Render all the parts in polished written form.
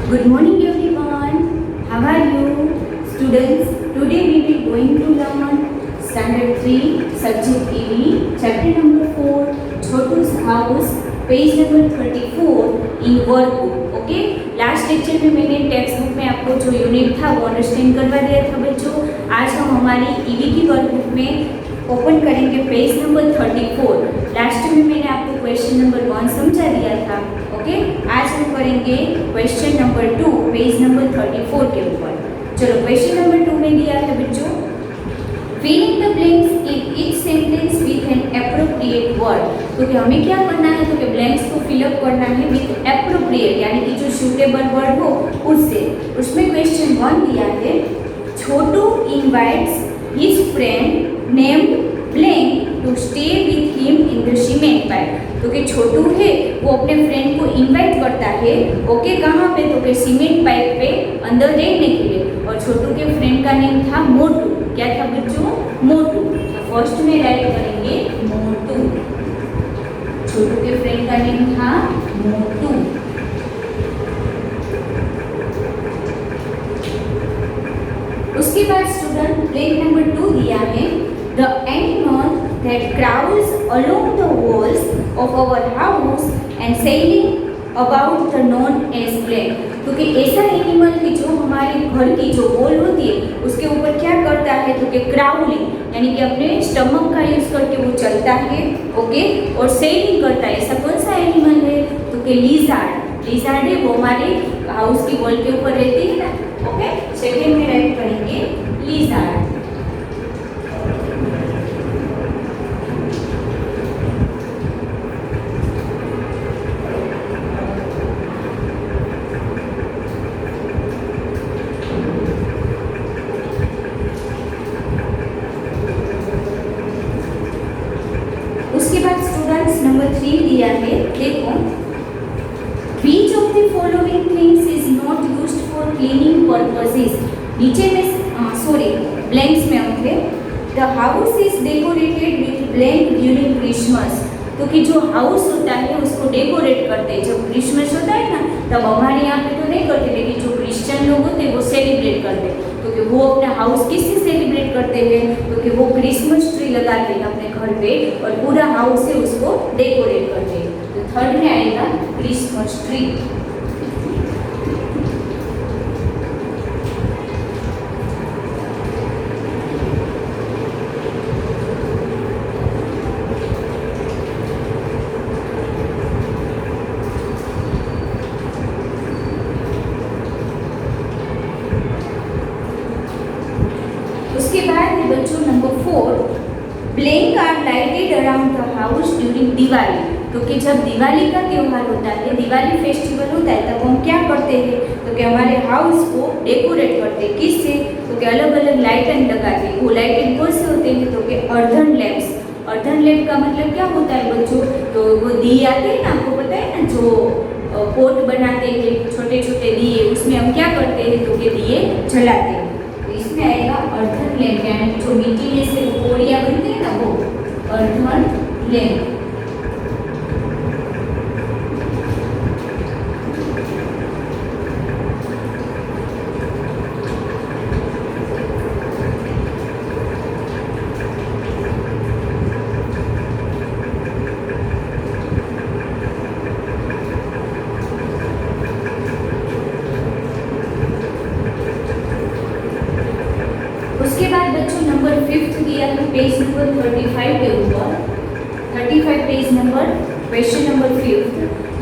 Good morning everyone. How are you? Students, today we will going to learn Standard 3, Subject EV, Chapter number 4, Chotu's House, page number 34 in workbook. Okay, last lecture में मैंने text book में आपको जो unit था वो understand करवा दिया था बच्चों. आज हम हमारी ईवी की वर्कबुक में ओपन करेंगे पेज नंबर 34. लास्ट में मैंने आपको क्वेश्चन नंबर 1 समझा दिया था. ओके, आज हम करेंगे क्वेश्चन नंबर 2 पेज नंबर 34 के ऊपर. चलो, क्वेश्चन नंबर 2 में दिया है बच्चों, fill in the blanks in each sentence with an appropriate word. तो कि हमें क्या करना है, तो कि ब्लैंक्स को फिलअप करना है विथ एप्रोप्रिएट, यानी कि जो सूटेबल वर्ड हो उससे. उसमें क्वेश्चन 1 दिया है, Chhotu invites his friend named blank to stay with him in the cement pipe. तो कि छोटू है वो अपने फ्रेंड को इनवाइट करता है. ओके, कहाँ पे, तो कि सीमेंट पाइप पे अंदर रहने के लिए. और छोटू के फ्रेंड का नेम था मोटू. क्या था बच्चों? मोटू. तो फर्स्ट में राइट करेंगे मोटू. छोटू के फ्रेंड का नेम था मोटू. उसके बाद स्टूडेंट ब्लैंक नंबर 2 दिया है, the animal that crawls along the walls of our house and sailing about the known as blank. तो कि ऐसा एनिमल कि जो हमारे घर की जो वॉल होती है उसके ऊपर क्या करता है, तो कि क्राउलिंग, यानी कि अपने स्टमक का यूज करके वो चलता है. ओके, और सेलिंग करता है. ऐसा कौन सा एनिमल है, तो कि लिजार्ड. लिजार्ड है वो हमारे हाउस की वॉल के ऊपर रहती है ना. ओके, सेकेंड में राइट करेंगे लिजार्ड. उसके बाद स्टूडेंट्स नंबर 3 दिया है, देखो, which of the following things is not used for cleaning purposes. नीचे में ब्लैंक्स में होंगे, the house is decorated with blank during Christmas. तो कि जो हाउस होता है उसको डेकोरेट करते हैं. जब क्रिसमस होता है ना तब हमारे यहाँ पे तो नहीं करते, लेकिन जो क्रिश्चियन लोग होते हैं वो सेलिब्रेट करते हैं. तो कि वो अपना हाउस किससे सेलिब्रेट करते हैं, तो कि वो क्रिसमस ट्री लगाते हैं अपने घर पे और पूरा हाउस है उसको डेकोरेट करते हैं. तो थर्ड में आएगा क्रिसमस ट्री. उसके बाद है बच्चों number 4, blank are lighted around the house during Diwali. तो कि जब दिवाली का त्यौहार होता है, दिवाली फेस्टिवल होता है, तब हम क्या करते हैं, तो कि हमारे हाउस को डेकोरेट करते हैं. किससे, तो कि अलग अलग लाइटन लगाते हैं. वो लाइटन कौन से होते हैं, तो कि अर्धन लैम्प्स. अर्धन लैम्प का मतलब क्या होता है बच्चों, तो वो दिए आते हैं ना, आपको पता है ना, जो पोट बनाते हैं छोटे छोटे दिए, उसमें हम क्या करते हैं, तो कि दिए जलाते हैं. इसमें आएगा अर्धन लैम्प, यानी जो मिट्टी में से कोड़ियाँ बनती है ना वो अर्धन लैम्प. उसके बाद बच्चों नंबर 5 दिया है पेज नंबर 35 के ऊपर. 35 page number, question number 5,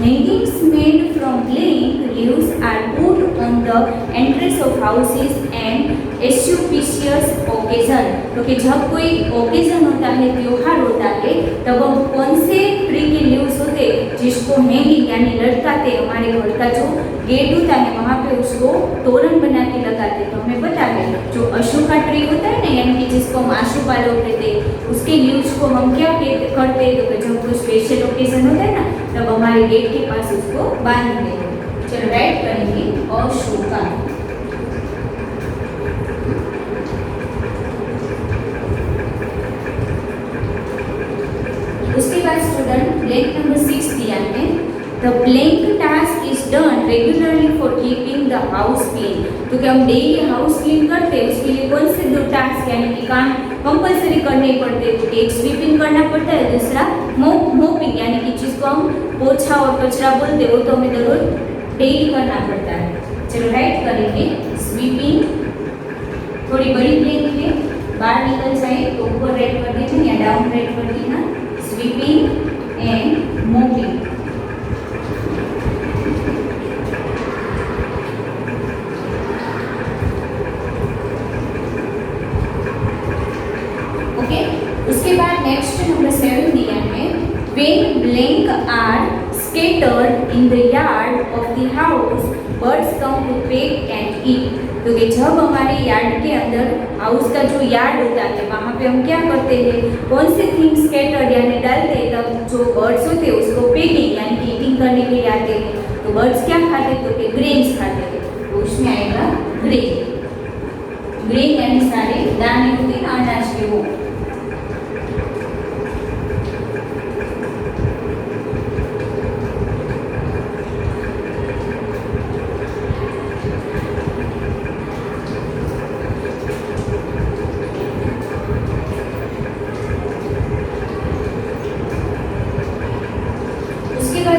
hangings made from blank leaves are put on the entrance of houses and auspicious occasion. तो कि जब कोई ओकेजन होता है, त्योहार होता है, तब हम कौन से ट्री के लीव्स होते जिसको हैंगिंग यानी लटकाते, हमारे घर का जो गेट होता है वहाँ पे उसको तोरण बना के लगाते. तो हमें पता है जो अशोका ट्री होता है ना, यानी कि जिसको हम आशुपालव कहते हैं, उसके लीव्स को हम क्या करते हैं, तो कि जब कोई स्पेशल ओकेजन होता है ना तब हमारे गेट के पास उसको बांध देते हैं. चलो, राइट करेंगे अशोका. उसके बाद स्टूडेंट ब्लैंक नंबर 6 दिया है, the blank task is done regularly for keeping the house clean. तो कि हम डेली हाउस क्लीन करते हैं, उसके लिए कौन से दो टास्क यानी कि काम कंपलसरी करने पड़ते हैं? तो एक स्वीपिंग करना पड़ता है, दूसरा मोपिंग यानी कि जिसको हम पोछा और कचरा बोलते हैं, वो तो हमें जरूर डेली करना पड़ता है। चलो राइट करेंगे, स्वीपिंग थोड़ी बड़ी प्लेन है, बाहर निकल जाए तो ऊपर राइट कर देना या डाउन राइट कर देना, स्वीपिंग एंड मोपिंग। ओके, उसके बाद नेक्स्ट नंबर 7 दिया है, when blank are scattered in the yard of the house, birds come to peck and eat। तो कि जब हमारे यार्ड के अंदर, हाउस का जो यार्ड होता है, वहाँ पे हम क्या करते हैं, कौन से थिंग स्कैटर्ड यानी डालते हैं, तब जो बर्ड्स होते हैं उसको पेकिंग यानी कि ईटिंग करने के लिए आते हैं। तो बर्ड्स क्या खाते हैं? तो कि ग्रेन्स खाते हैं, तो उसमें आएगा ग्रेन। ग्रेन यानी सारे दाने होते हैं अनाज के, वो।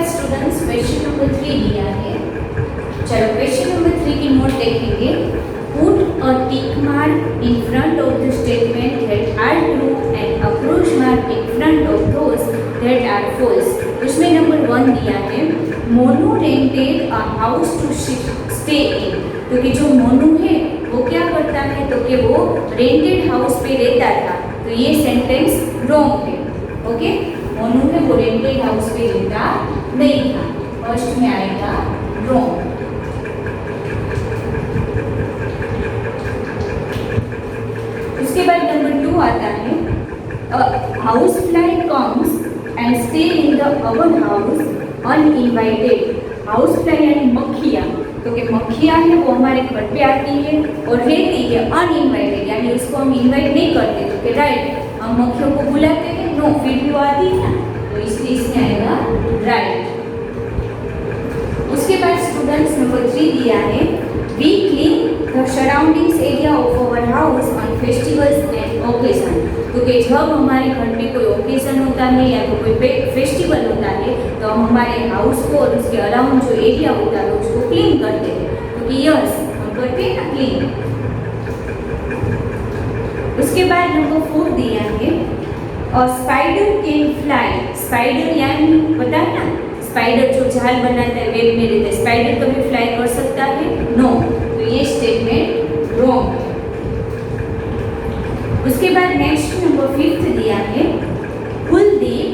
स्टूडेंट्स क्वेश्चन नंबर 3 दिया है। चलो क्वेश्चन नंबर 3 की नोट देखेंगे। Put a tick mark in front of the statement that are true and a cross mark in front of those that are false. उसमें नंबर 1 दिया है, Monu rented a house to stay in. तो कि जो मोनू है वो क्या करता है? तो कि वो रेंटेड हाउस पे रहता था। तो ये सेंटेंस रॉन्ग है। ओके, मोनू है वो रेंटेड हाउस पे रहता नहीं था, फर्स्ट में आएगा रॉन्ग। उसके बाद नंबर 2 आता है, house fly comes and stay in the our house uninvited. House fly यानी मक्खियाँ, तो कि मक्खियाँ है वो हमारे घर पे आती है और रहती है अनइनवाइटेड, यानी उसको हम इनवाइट नहीं करते। तो कि राइट, हम मक्खियों को बुलाते हैं, नो, फिर भी वो आती है ना, तो इसलिए इसमें आएगा राइट। उसके बाद स्टूडेंट्स नंबर 3 दिया है, we clean the surroundings area of our house on festivals and occasion. तो कि जब हमारे घर में कोई ओकेजन होता है या तो कोई फेस्टिवल होता है, तो हम हमारे हाउस को और उसके अराउंड जो एरिया होता है उसको क्लीन करते हैं। तो कि यस, हम करते हैं ना क्लीन। उसके बाद नंबर 4 दिया है, स्पाइडर कैन फ्लाई। स्पाइडर यानी पता है ना, स्पाइडर जो जाल बनाता है, वेब में रहता है, स्पाइडर कभी फ्लाई कर सकता है? नो। तो ये स्टेटमेंट रॉन्ग है। उसके बाद नेक्स्ट नंबर 5 दिया है, Kuldeep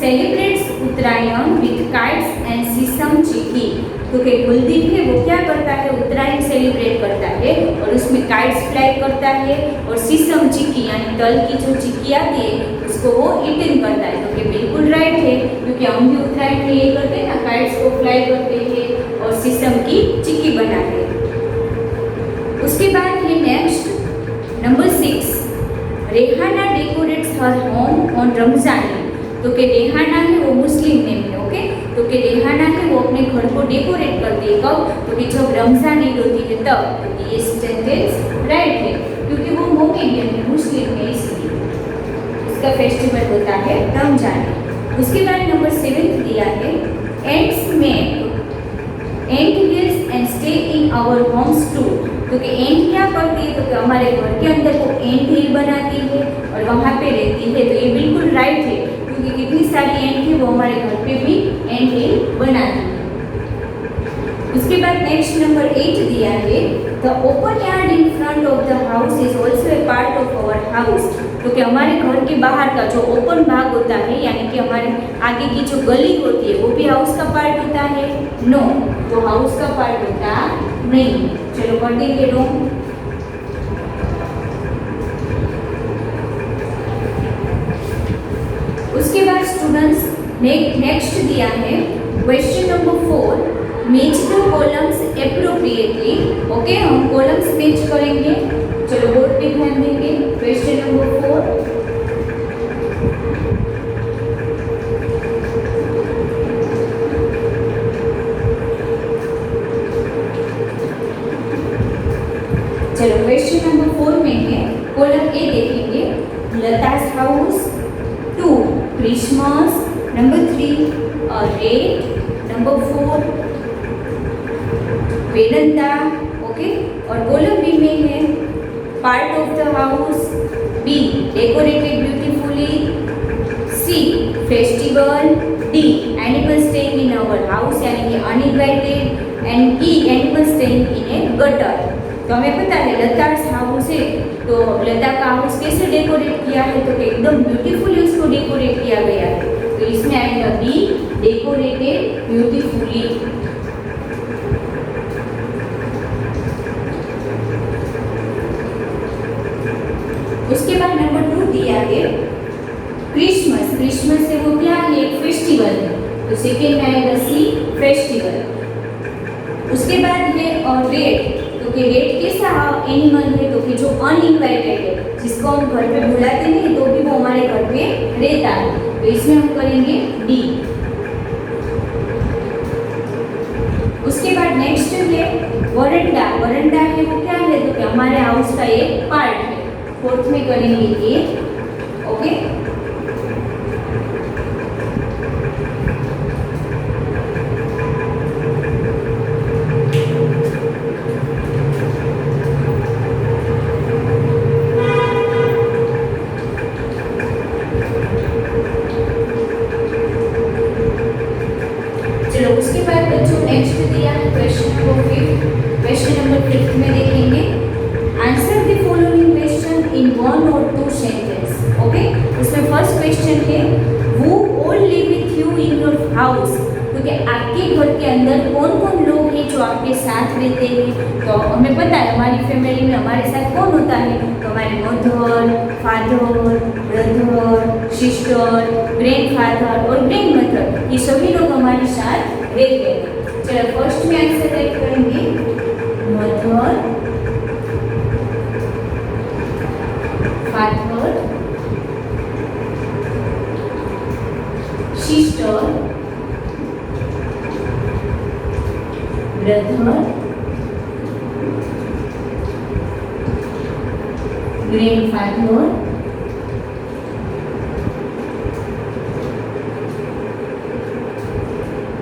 celebrates Uttarayan with kites and sesame chikki. तो कि कुलदीप है वो क्या करता है? उत्तरायण सेलिब्रेट करता है और उसमें काइट्स फ्लाई करता है और सीसम चिक्की यानी तल की जो चिक्की आती है उसको वो ईटिंग करता है। तो कि बिल्कुल राइट है, क्योंकि हम भी उत्तरायण में ये करते हैं ना, काइट्स को फ्लाई करते हैं और सीसम की चिक्की बनाते हैं। उसके बाद है next number 6, Rehana decorates her home on Ramzan. तो कि रेहाना है वो मुस्लिम नेम है। ओके, तो कि रेहाना है वो अपने घर को डेकोरेट करती है, कब? तो कि जब रमजान ईद होती है तब। तो ये सेंटेंस राइट है, क्योंकि वो मोमेडियन है, मुस्लिम है, इसलिए उसका फेस्टिवल होता है रमजान। उसके बाद नंबर 7 दिया है, ants make ant hills and stay in our homes too. तो कि एंड क्या करती है? तो कि हमारे घर के अंदर वो एंड हिल बनाती है और वहाँ पे रहती है। तो ये बिल्कुल राइट है, क्योंकि कितनी सारी एंड है वो हमारे घर पे भी एंड हिल बनाती है। उसके बाद नेक्स्ट नंबर 8 दिया है, the open yard in front of the house is also a part of our house. तो कि हमारे घर के बाहर का जो ओपन भाग होता है, यानी कि हमारे आगे की जो गली होती है, वो भी हाउस का पार्ट होता है? नो, तो हाउस का पार्ट होता नहीं। चलो कर देंगे रॉन्ग। उसके बाद स्टूडेंट्स नेक्स्ट दिया है question number 4, match the columns appropriately. Okay, हम कॉलम्स मैच करेंगे। चलो बोर्ड पे ध्यान देंगे। क्वेश्चन नंबर 4, चलो क्वेश्चन नंबर 4 में है, कॉलम ए देखेंगे, Lata's house, 2 Christmas, number 3 red, number 4 Vedanta, okay. और कॉलम बी में है part of the house, B decorated beautifully, C festival, D animal staying in our house यानी कि uninvited, and E animal staying in a gutter. तो हमें पता है लता's house है, तो लता का हाउस कैसे डेकोरेट किया है, तो एकदम ब्यूटीफुली उसको डेकोरेट किया गया है, तो इसमें आएगा बी डेकोरेटेड ब्यूटीफुली। उसके बाद नंबर 2 दिया है क्रिसमस, क्रिसमस से वो क्या है, एक फेस्टिवल है, तो सेकेंड में आएगा सी फेस्टिवल। उसके बाद है और रेड, तो कि रेड कैसा एनिमल है, तो कि जो अनइनवाइटेड है, जिसको हम घर पे बुलाते नहीं तो भी वो हमारे घर पे रहता है, तो इसमें हम करेंगे डी। उसके बाद नेक्स्ट है वरंडा, वरंडा है वो क्या है, तो कि हमारे हाउस का एक पार्ट है, फोर्थ में करेंगे ए, ओके। चलो उसके बाद बच्चों नेक्स्ट दिया है क्वेश्चन नंबर 5, क्वेश्चन नंबर 5 में देखेंगे answer the following question in 1 और 2 सेंटेंस, ओके। उसमें फर्स्ट क्वेश्चन है who all live with you in your house, क्योंकि आपके घर के अंदर कौन कौन लोग हैं जो आपके साथ रहते हैं, तो हमें पता है हमारी फैमिली में हमारे साथ कौन होता है, तो हमारे mother, father, brother, sister, grandfather और ग्रैंडमदर, ये सभी लोग हमारे साथ रहते हैं। चलो फर्स्ट में आंसर राइट करेंगे mother, father, sister, brother, grandfather,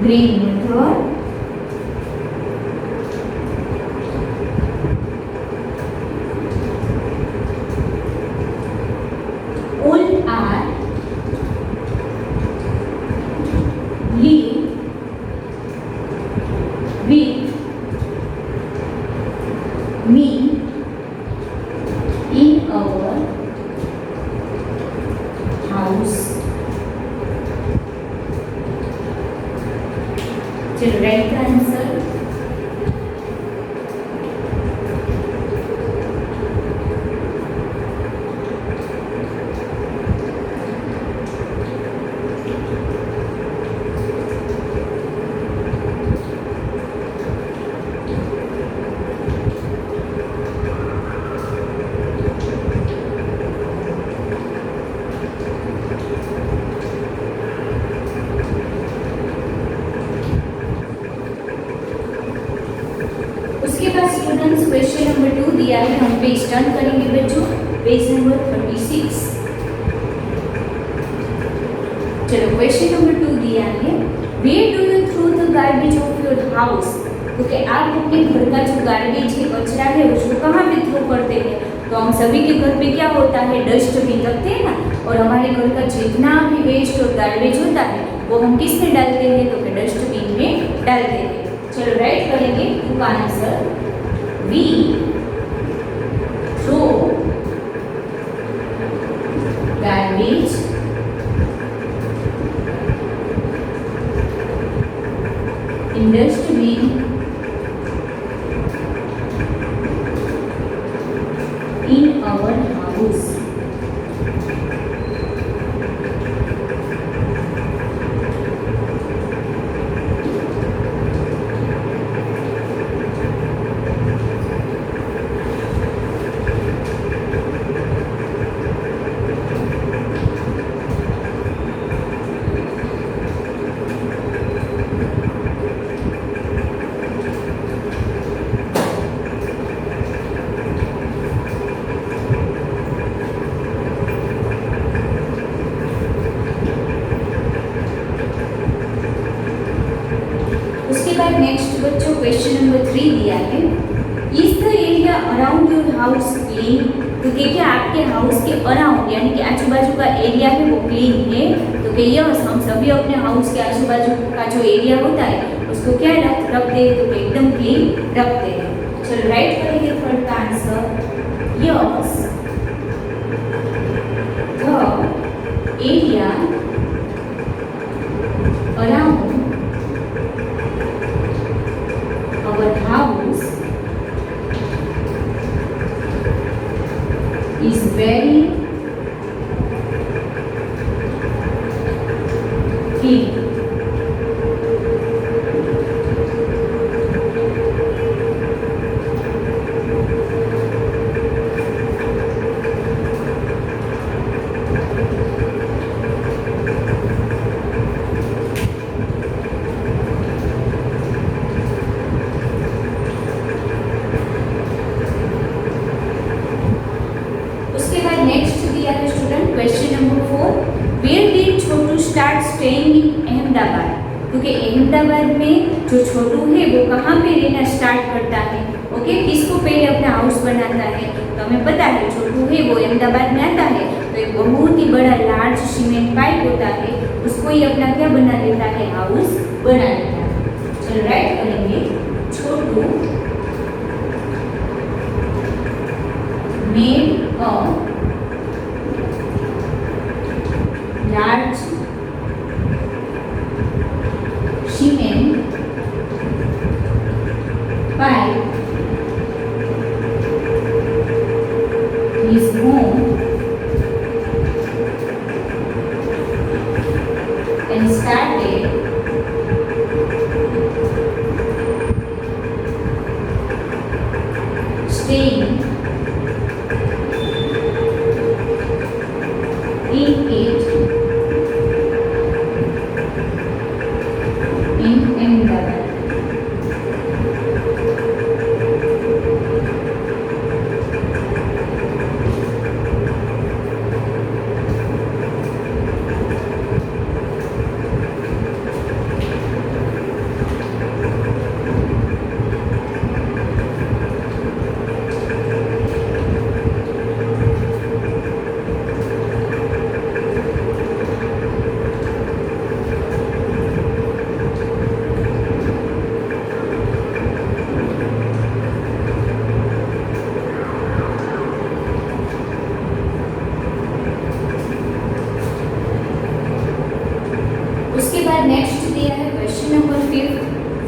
grandmother, all are live with me in our house। चलो right answer students question number 2 दिया है, हम पेज टर्न करेंगे बच्चों, पेज नंबर 36। चलो क्वेश्चन नंबर 2 दिया है where do you throw the garbage of your house, क्योंकि आप अपने घर का जो गार्बेज है, कचरा है, उसको कहाँ पे थ्रो करते हैं, तो हम सभी के घर पे क्या होता है, डस्टबिन रखते हैं ना, और हमारे घर का जितना भी वेस्ट और गार्बेज होता है वो हम किस में डालते हैं, तो कि डस्टबिन में डालते हैं। चलो राइट करेंगे टू का answer we throw garbage in dustbin in our house। Question number 3 दिया है, is the area around your house clean? तो क्या आपके हाउस के अराउंड यानी कि आजू बाजू का एरिया है वो क्लीन है? तो यस, हम सभी अपने हाउस के आजू बाजू का जो एरिया होता है उसको क्या रखते हैं? तो एकदम क्लीन रखते हैं। चलो राइट करेंगे थर्ड का answer, yes the area around our house is very clean. क्योंकि अहमदाबाद में जो छोटू है वो कहाँ पे रहना स्टार्ट करता है? ओके, किसको पहले अपना हाउस बनाता है? तो हमें पता है छोटू है वो अहमदाबाद में आता है तो एक बहुत ही बड़ा लार्ज सीमेंट पाइप होता है, उसको ही अपना क्या बना लेता है? हाउस बना लेता है। चलो राइट करेंगे, Chhotu made a large cement pipe his home and started staying in it in Ahmedabad. उसके बाद नेक्स्ट दिया है question number 5,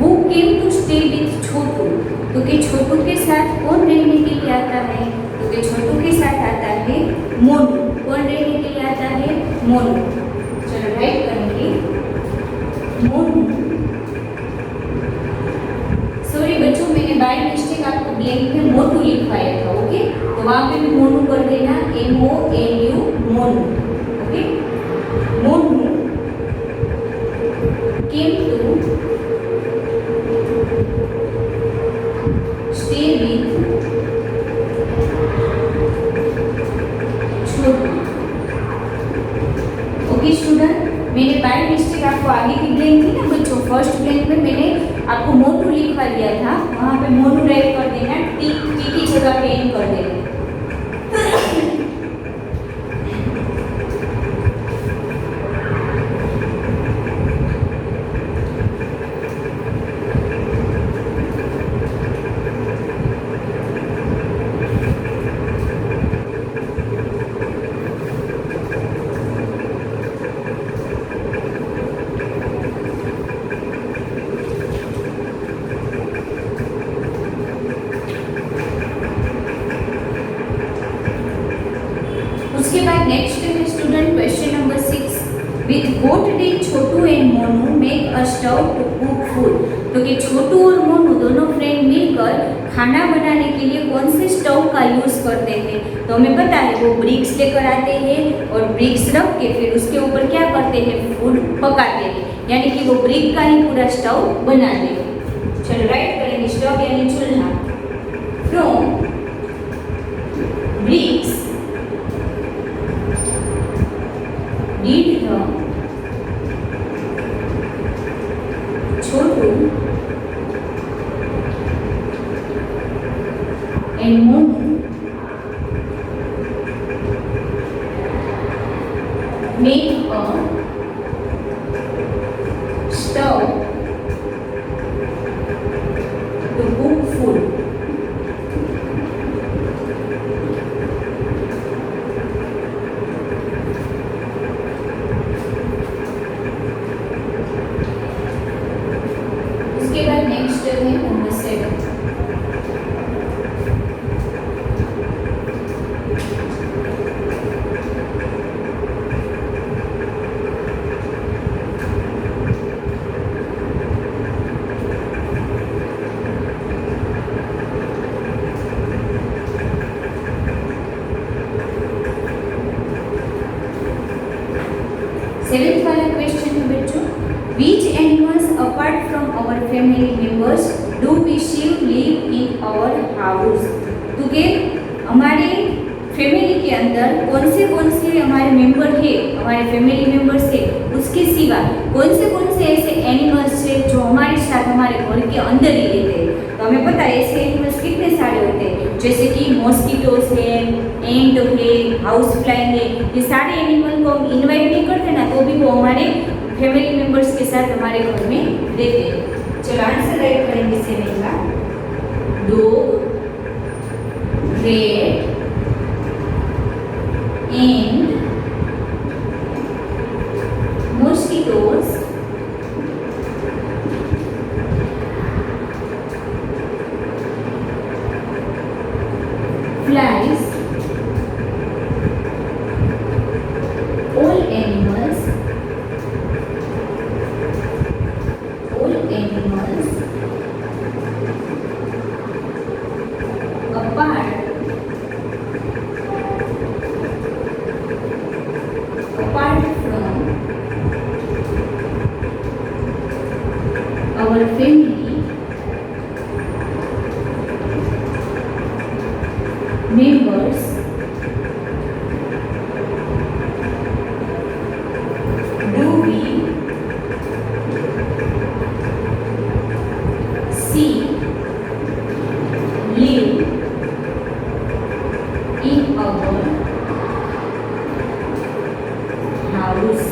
who came to stay with Chhotu? तो कि छोटू के साथ कौन रहने के लिए आता है? तो कि छोटू के साथ आता है मोनू। कौन रहने के लिए आता है? मोनू। चलो राइट करेंगे, मोनू। सॉरी बच्चों, मैंने बाय मिस्टेक आपको ब्लैंक में मोटू लिखवाया था। ओके, तो वहां पे भी मोनू कर देना, MONU Monu. Okay, Monu came to stay with Chhotu. Okay student, मैंने बाय मिस्टेक आपको आगे की ब्लैंक थी ना बच्चों, फर्स्ट ब्लैंक में मैंने आपको मोटू लिखवा दिया था, वहां पे मोनू राइट कर देना, टी की जगह पे एन कर देना। उसके बाद नेक्स्ट है student question number 6, with what did Chhotu and Monu make a stove to cook food? तो कि छोटू और मोनू दोनों फ्रेंड मिलकर खाना बनाने के लिए कौन से स्टव का यूज करते हैं? तो हमें पता है वो ब्रिक्स लेकर आते हैं और ब्रिक्स रख के फिर उसके ऊपर क्या करते हैं? फूड पकाते हैं, यानी कि वो ब्रिक का ही पूरा स्टव बनाते हैं। चलो राइट करेंगे, स्टव यानी चूल्हा। From bricks did the Chhotu and Monu make a stove to cook food. उसके बाद नेक्स्ट है नंबर 7. सेवेंथ वाला क्वेश्चन है बच्चों, which animals apart from our family members do we see live in our house? तो कि हमारे फैमिली के अंदर कौन से हमारे मेंबर है, हमारे फैमिली मेंबर्स है, उसके सिवा कौन से ऐसे एनिमल्स है जो हमारे साथ हमारे घर के अंदर ही रहते हैं. तो हमें पता है ऐसे एनिमल्स कितने सारे होते हैं, जैसे कि मॉस्किटोस है, एंट है, हाउस फ्लाई है. ये सारे एनिमल को हम इन्वाइट नहीं करते ना, तो भी वो हमारे फैमिली मेंबर्स के साथ हमारे घर में रहते हैं. चलो आंसर राइट करेंगे सेवन का. Dog, cat and mosquitoes flies, all animals apart from our family members do we see live in our house?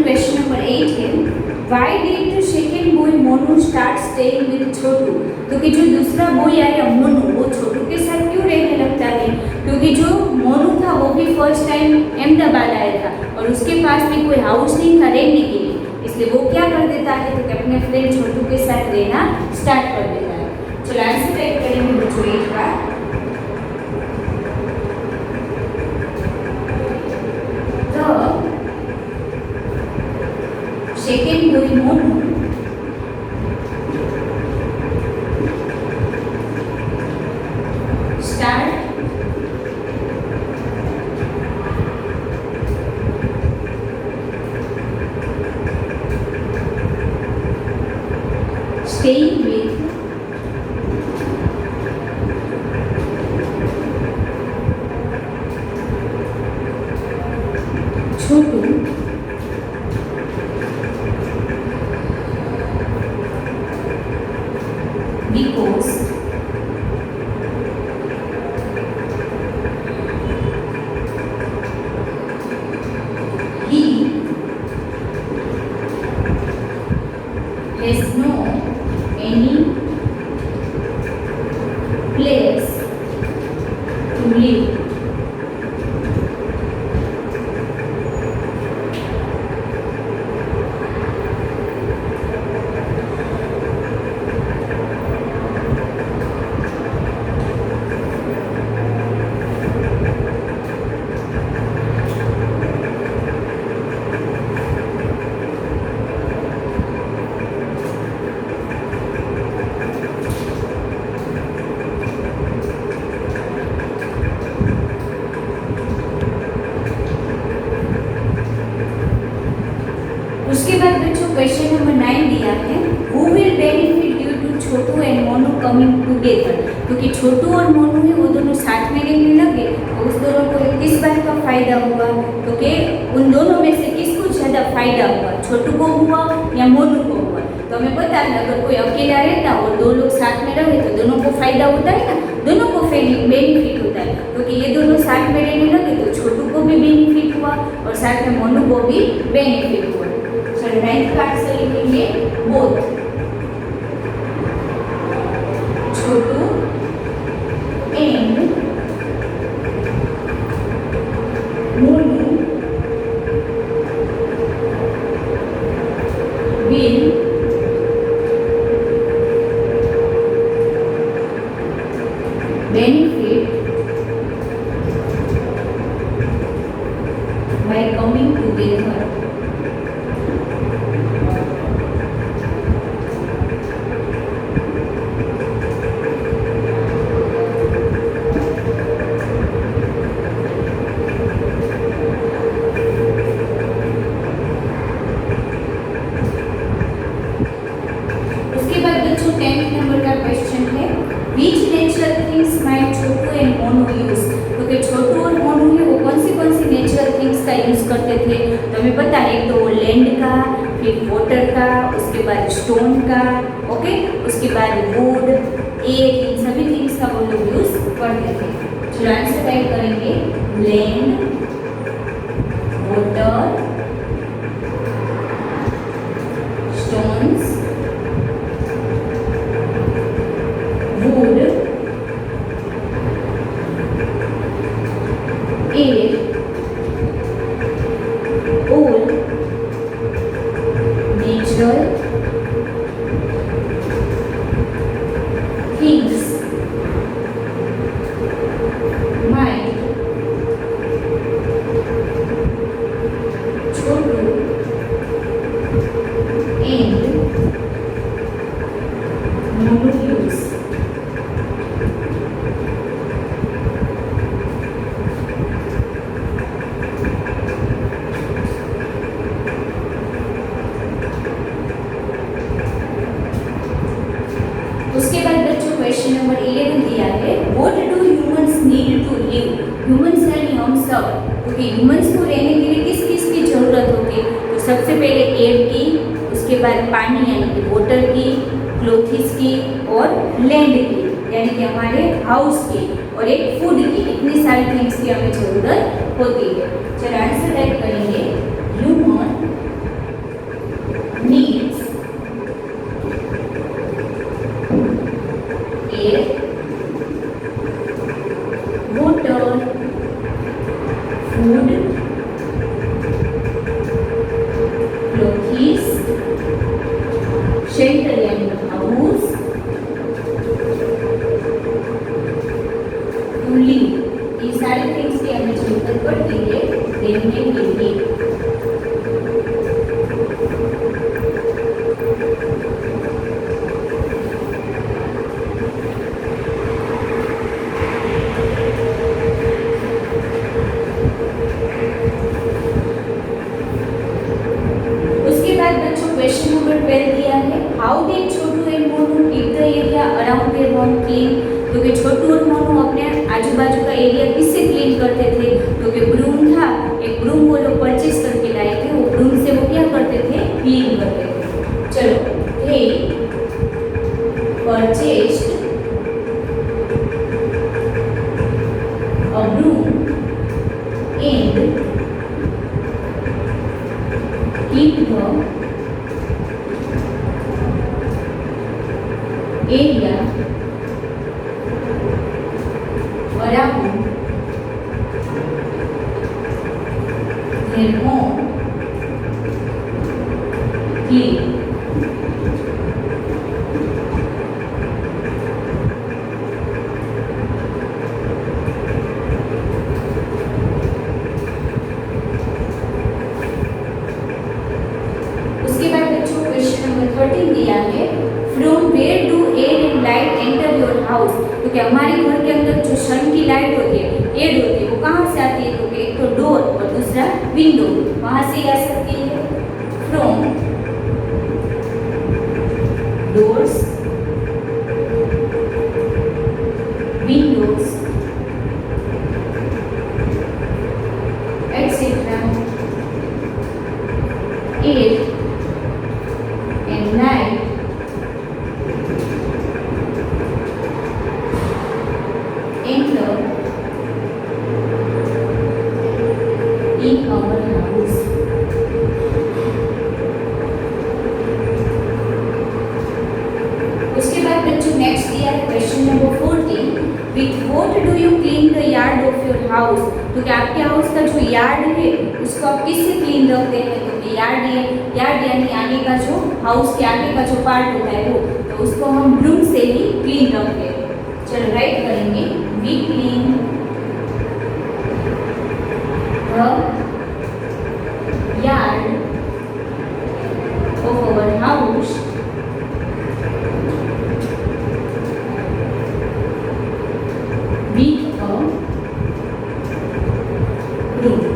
Question number 8 है, why did the second boy Monu start staying with Chhotu? तो कि जो दूसरा boy आया मोनू, वो छोटू के साथ क्यों रहने लगता है? क्योंकि जो मोनू था वो भी फर्स्ट टाइम अहमदाबाद आया था और उसके पास भी कोई हाउस नहीं था रहने के लिए, इसलिए वो क्या कर देता है तो कि अपने फ्रेंड छोटू के साथ रहना स्टार्ट कर देता है. चलो आंसर टाइप करेंगे बच्चों एक बार. Second boy Monu start staying with Chotu because he has no any place to live. Coming together, क्योंकि छोटू और मोनू है वो दोनों साथ में रहने लगे तो उस दोनों को किस बात का फायदा हुआ, तो कि उन दोनों में से किसको ज़्यादा फायदा हुआ, छोटू को हुआ या मोनू को हुआ। तो हमें पता है अगर कोई अकेला रहता और दो लोग साथ में रहे तो दोनों को फायदा होता है ना, दोनों को बेनिफिट होता है, क्योंकि ये दोनों साथ में रहने लगे तो छोटू को भी बेनिफिट हुआ और साथ में मोनू को भी बेनिफिट हुआ। चलो 9th का आंसर लिखेंगे both, Chhotu and Monu will benefit by coming together. उसके बाद बच्चों 10th नंबर का क्वेश्चन है which natural things might Chhotu and Monu use, तो कि छोटू और मोनू है वो कौन सी नेचुरल थिंग्स का यूज करते थे, तो हमें पता है एक तो वो लैंड का, फिर वाटर का, उसके बाद स्टोन का, ओके, उसके बाद वुड, एयर, इन सभी थिंग्स का वो लोग यूज करते थे। चलो आंसर टाइप करेंगे land, water, stones, wood, air, all natural things might Chhotu and Monu use। उसके बाद बच्चों क्वेश्चन नंबर 11 दिया है what do humans need to live, humans यानी हम सब, क्योंकि ह्यूमंस को रहने के लिए किस किस की जरूरत होगी, तो सबसे पहले एयर की, उसके बाद पानी यानी कि वाटर की, क्लोथिस की और लैंड की यानी कि हमारे हाउस की और एक फूड की, इतनी सारी थिंग्स की हमें जरूरत होती है। चलो आंसर टाइप करेंगे human needs air, water, food, clothes, shelter यानी house, to live, ये सारे थिंग्स की हमें जरूरत पड़ती है रहने के लिए। क्वेश्चन नंबर 12 दिया है how did Chhotu and Monu keep the area around their home clean, क्योंकि छोटू और मोनू अपने आजू बाजू का एरिया किससे क्लीन करते थे, क्योंकि ब्रूम था, एक ब्रूम वो लोग परचेज करके लाए थे, वो ब्रूम से वो क्या करते थे क्लीन करते थे। चलो he purchased a broom and keep the area around their home clean। उसके बाद बच्चों क्वेश्चन नंबर 13 दिया है from where do air and light enter your house, क्योंकि हमारे घर के अंदर जो सन की लाइट होती है, एयर होती है, वो कहाँ से आती है, तो एक तो डोर और दूसरा विंडो, वहाँ से आ सकती है। From doors windows, etc. 8 and 9 enter in our house. उसके बाद बच्चों नेक्स्ट दिया है question number 14, with what do you clean the yard of your house. तो क्या आपके हाउस का जो यार्ड है उसको आप किससे क्लीन रखते हैं, तो यार्ड यानी आगे का जो हाउस के आगे का जो पार्ट होता है वो, तो उसको हम ब्रूम से ही क्लीन रखते हैं। चलो राइट करेंगे, we clean the yard of our house with a broom.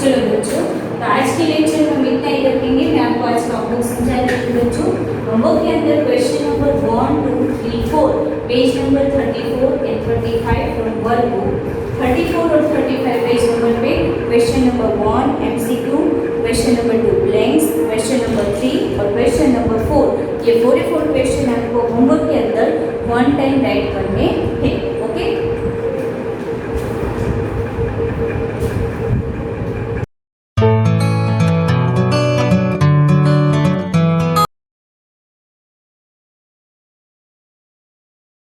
चलो बच्चों, तो आज के लेक्चर में हम इतना ही रखेंगे। मैं आपको आज का होमवर्क समझा देती हूँ बच्चों। होमवर्क के अंदर question number 1, 2, 3, 4 page number 34 and 35 from work book. 34 और 35 पेज नंबर पे question number 1 MCQ, question number 2 blanks, question number 3 और क्वेश्चन नंबर 4, ये 44 क्वेश्चन आपको होमवर्क के अंदर 1 टाइम राइट करने हैं।